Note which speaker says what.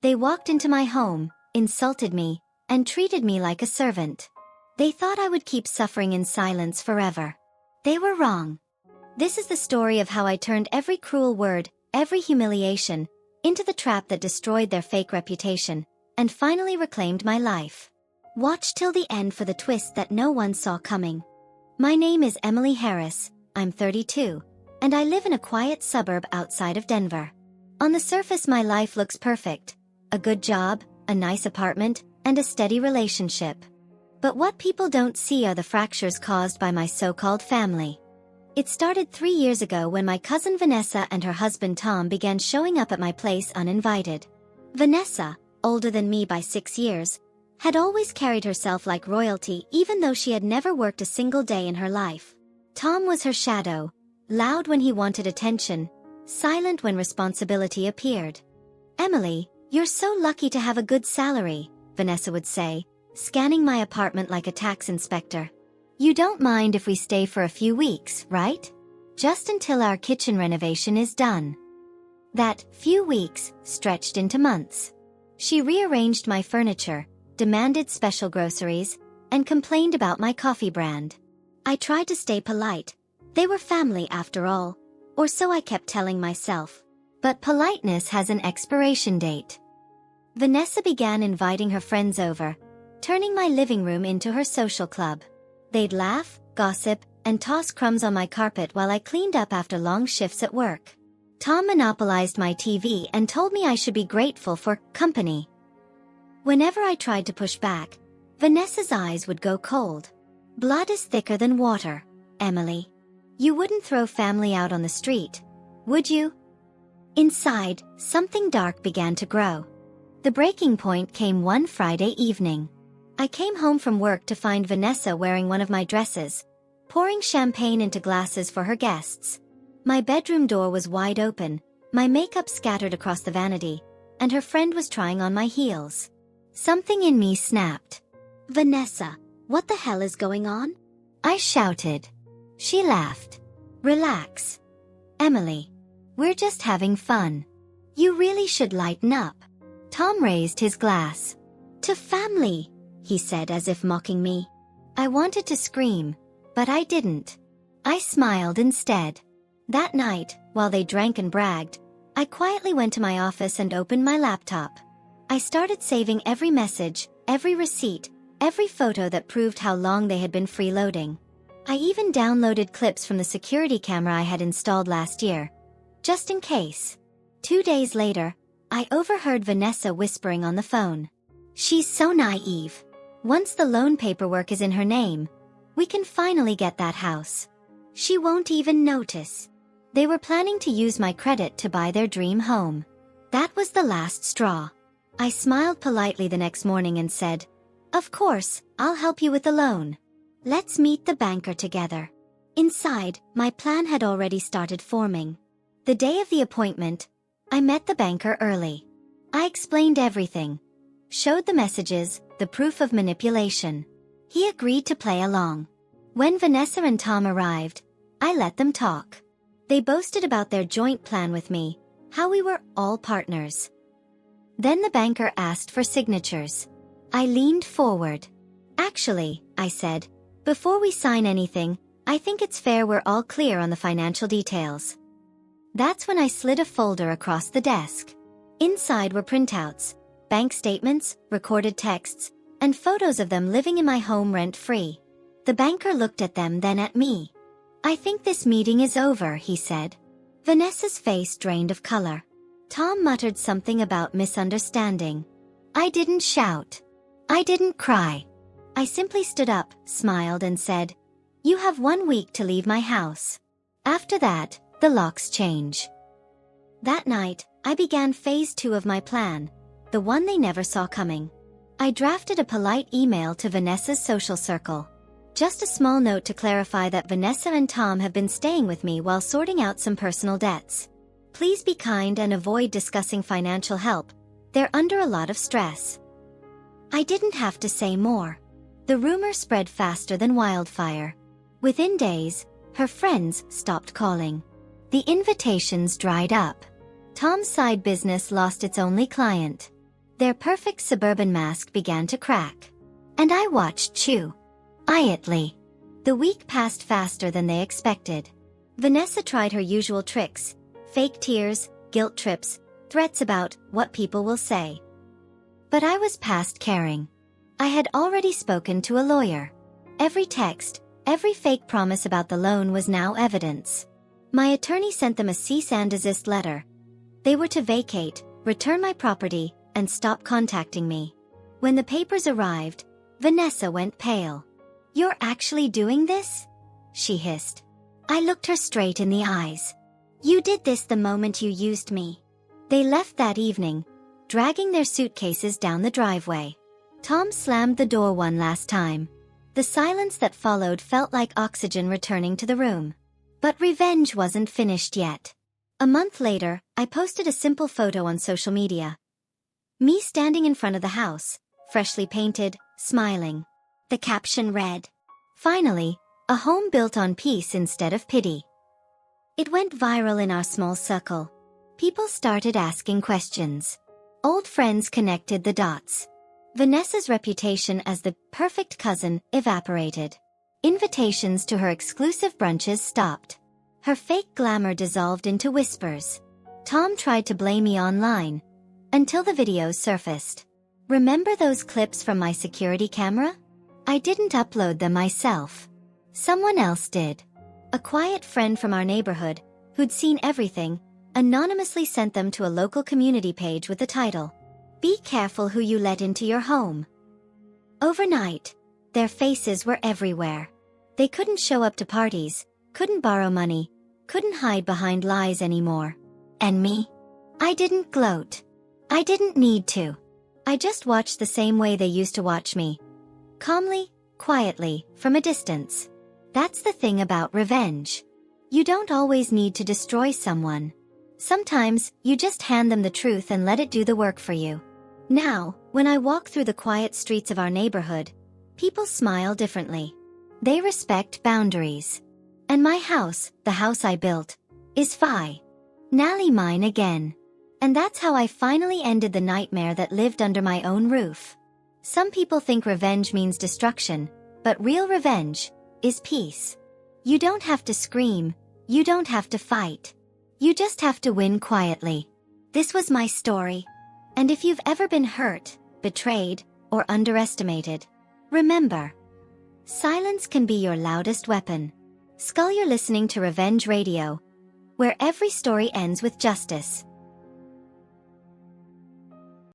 Speaker 1: They walked into my home, insulted me, and treated me like a servant. They thought I would keep suffering in silence forever. They were wrong. This is the story of how I turned every cruel word, every humiliation, into the trap that destroyed their fake reputation, and finally reclaimed my life. Watch till the end for the twist that no one saw coming. My name is Emily Harris, I'm 32, and I live in a quiet suburb outside of Denver. On the surface my life looks perfect. A good job, a nice apartment, and a steady relationship. But what people don't see are the fractures caused by my so-called family. It started 3 years ago when my cousin Vanessa and her husband Tom began showing up at my place uninvited. Vanessa, older than me by 6 years, had always carried herself like royalty even though she had never worked a single day in her life. Tom was her shadow, loud when he wanted attention, silent when responsibility appeared. "Emily, you're so lucky to have a good salary," Vanessa would say, scanning my apartment like a tax inspector. "You don't mind if we stay for a few weeks, right? Just until our kitchen renovation is done." That few weeks stretched into months. She rearranged my furniture, demanded special groceries, and complained about my coffee brand. I tried to stay polite. They were family after all, or so I kept telling myself. But politeness has an expiration date. Vanessa began inviting her friends over, turning my living room into her social club. They'd laugh, gossip, and toss crumbs on my carpet while I cleaned up after long shifts at work. Tom monopolized my TV and told me I should be grateful for company. Whenever I tried to push back, Vanessa's eyes would go cold. "Blood is thicker than water, Emily. You wouldn't throw family out on the street, would you?" Inside, something dark began to grow. The breaking point came one Friday evening. I came home from work to find Vanessa wearing one of my dresses, pouring champagne into glasses for her guests. My bedroom door was wide open, my makeup scattered across the vanity, and her friend was trying on my heels. Something in me snapped. "Vanessa, what the hell is going on?" I shouted. She laughed. "Relax, Emily. We're just having fun. You really should lighten up." Tom raised his glass. "To family," he said as if mocking me. I wanted to scream, but I didn't. I smiled instead. That night, while they drank and bragged, I quietly went to my office and opened my laptop. I started saving every message, every receipt, every photo that proved how long they had been freeloading. I even downloaded clips from the security camera I had installed last year, just in case. 2 days later, I overheard Vanessa whispering on the phone. "She's so naive. Once the loan paperwork is in her name, we can finally get that house. She won't even notice." They were planning to use my credit to buy their dream home. That was the last straw. I smiled politely the next morning and said, "Of course, I'll help you with the loan. Let's meet the banker together." Inside, my plan had already started forming. The day of the appointment, I met the banker early. I explained everything. Showed the messages, the proof of manipulation. He agreed to play along. When Vanessa and Tom arrived, I let them talk. They boasted about their joint plan with me, how we were all partners. Then the banker asked for signatures. I leaned forward. "Actually," I said, "before we sign anything, I think it's fair we're all clear on the financial details." That's when I slid a folder across the desk. Inside were printouts, bank statements, recorded texts, and photos of them living in my home rent-free. The banker looked at them, then at me. "I think this meeting is over," he said. Vanessa's face drained of color. Tom muttered something about misunderstanding. I didn't shout. I didn't cry. I simply stood up, smiled, and said, "You have 1 week to leave my house. After that, the locks change." That night, I began phase 2 of my plan, the one they never saw coming. I drafted a polite email to Vanessa's social circle. Just a small note to clarify that Vanessa and Tom have been staying with me while sorting out some personal debts. Please be kind and avoid discussing financial help. They're under a lot of stress. I didn't have to say more. The rumor spread faster than wildfire. Within days, her friends stopped calling. The invitations dried up. Tom's side business lost its only client. Their perfect suburban mask began to crack. And I watched quietly. The week passed faster than they expected. Vanessa tried her usual tricks: fake tears, guilt trips, threats about what people will say. But I was past caring. I had already spoken to a lawyer. Every text, every fake promise about the loan was now evidence. My attorney sent them a cease and desist letter. They were to vacate, return my property, and stop contacting me. When the papers arrived, Vanessa went pale. "You're actually doing this?" she hissed. I looked her straight in the eyes. "You did this the moment you used me." They left that evening, dragging their suitcases down the driveway. Tom slammed the door one last time. The silence that followed felt like oxygen returning to the room. But revenge wasn't finished yet. A month later, I posted a simple photo on social media. Me standing in front of the house, freshly painted, smiling. The caption read, "Finally, a home built on peace instead of pity." It went viral in our small circle. People started asking questions. Old friends connected the dots. Vanessa's reputation as the perfect cousin evaporated. Invitations to her exclusive brunches stopped. Her fake glamour dissolved into whispers. Tom tried to blame me online, until the videos surfaced. Remember those clips from my security camera? I didn't upload them myself. Someone else did. A quiet friend from our neighborhood, who'd seen everything, anonymously sent them to a local community page with the title, "Be careful who you let into your home." Overnight, their faces were everywhere. They couldn't show up to parties, couldn't borrow money, couldn't hide behind lies anymore. And me? I didn't gloat. I didn't need to. I just watched the same way they used to watch me. Calmly, quietly, from a distance. That's the thing about revenge. You don't always need to destroy someone. Sometimes, you just hand them the truth and let it do the work for you. Now, when I walk through the quiet streets of our neighborhood, people smile differently. They respect boundaries. And my house, the house I built, is finally mine again. And that's how I finally ended the nightmare that lived under my own roof. Some people think revenge means destruction, but real revenge is peace. You don't have to scream, you don't have to fight. You just have to win quietly. This was my story. And if you've ever been hurt, betrayed, or underestimated, remember, silence can be your loudest weapon. Skull, you're listening to Revenge Radio, where every story ends with justice.